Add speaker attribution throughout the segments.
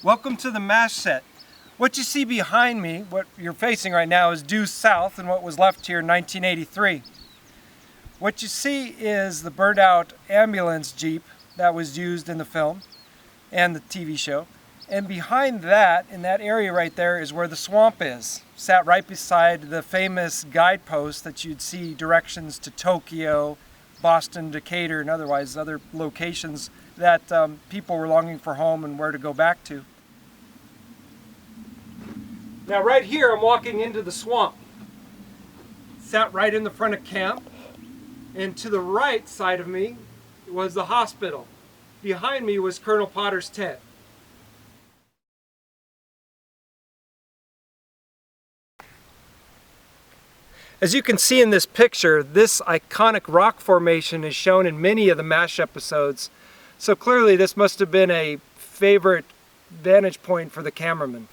Speaker 1: Welcome to the MASH set. What you see behind me, what you're facing right now, is due south and what was left here in 1983. What you see is the burned out ambulance Jeep that was used in the film and the TV show. And behind that, in that area right there, is where the swamp is. Sat right beside the famous guidepost that you'd see directions to Tokyo, Boston, Decatur, and otherwise other locations that people were longing for home and where to go back to. Now right here I'm walking into the swamp. Sat right in the front of camp, and to the right side of me was the hospital. Behind me was Colonel Potter's tent. As you can see in this picture, this iconic rock formation is shown in many of the MASH episodes. So clearly this must have been a favorite vantage point for the cameraman.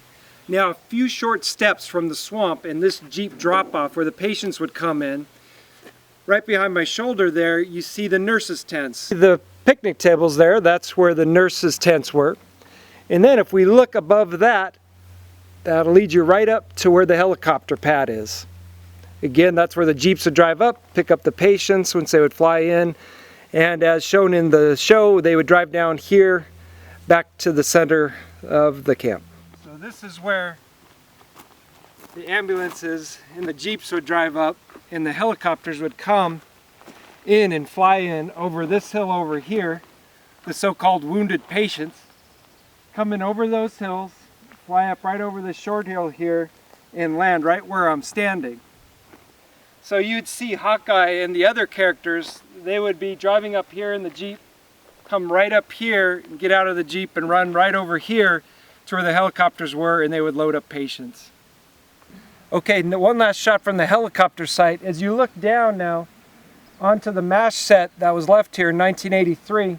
Speaker 1: Now a few short steps from the swamp and this Jeep drop-off where the patients would come in, right behind my shoulder there you see the nurses' tents. The picnic tables there, that's where the nurses' tents were. And then if we look above that, that'll lead you right up to where the helicopter pad is. Again, that's where the Jeeps would drive up, pick up the patients once they would fly in. And as shown in the show, they would drive down here back to the center of the camp. So this is where the ambulances and the Jeeps would drive up and the helicopters would come in and fly in over this hill over here, the so-called wounded patients, come in over those hills, fly up right over this short hill here and land right where I'm standing. So you'd see Hawkeye and the other characters, they would be driving up here in the Jeep, come right up here and get out of the Jeep and run right over here to where the helicopters were, and they would load up patients. Okay, one last shot from the helicopter site. As you look down now onto the MASH set that was left here in 1983,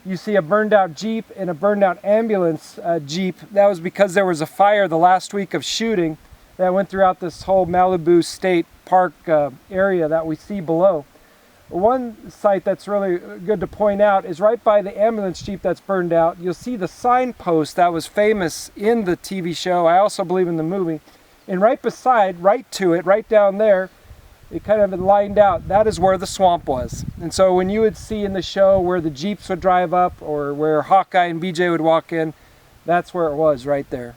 Speaker 1: you see a burned out Jeep and a burned out ambulance Jeep. That was because there was a fire the last week of shooting that went throughout this whole Malibu State Park area that we see below. One site that's really good to point out is right by the ambulance Jeep that's burned out. You'll see the signpost that was famous in the TV show, I also believe in the movie, and right beside, right to it, right down there, it kind of lined out, that is where the swamp was. And so when you would see in the show where the Jeeps would drive up or where Hawkeye and BJ would walk in, that's where it was, right there.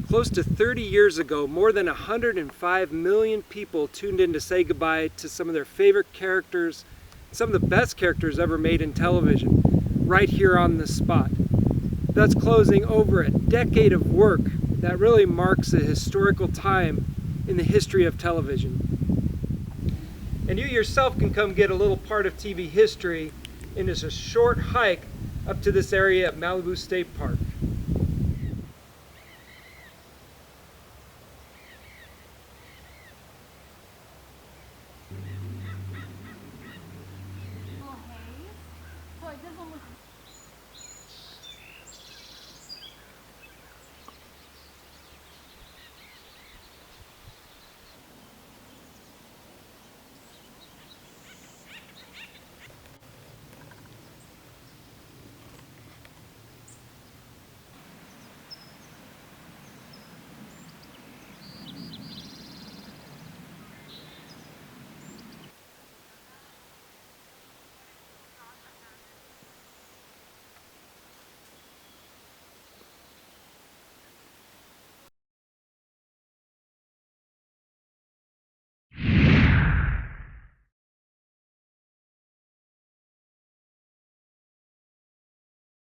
Speaker 1: Close to 30 years ago, more than 105 million people tuned in to say goodbye to some of their favorite characters, some of the best characters ever made in television, right here on this spot. Thus closing over a decade of work that really marks a historical time in the history of television. And you yourself can come get a little part of TV history in just a short hike up to this area at Malibu State Park.
Speaker 2: So it doesn't look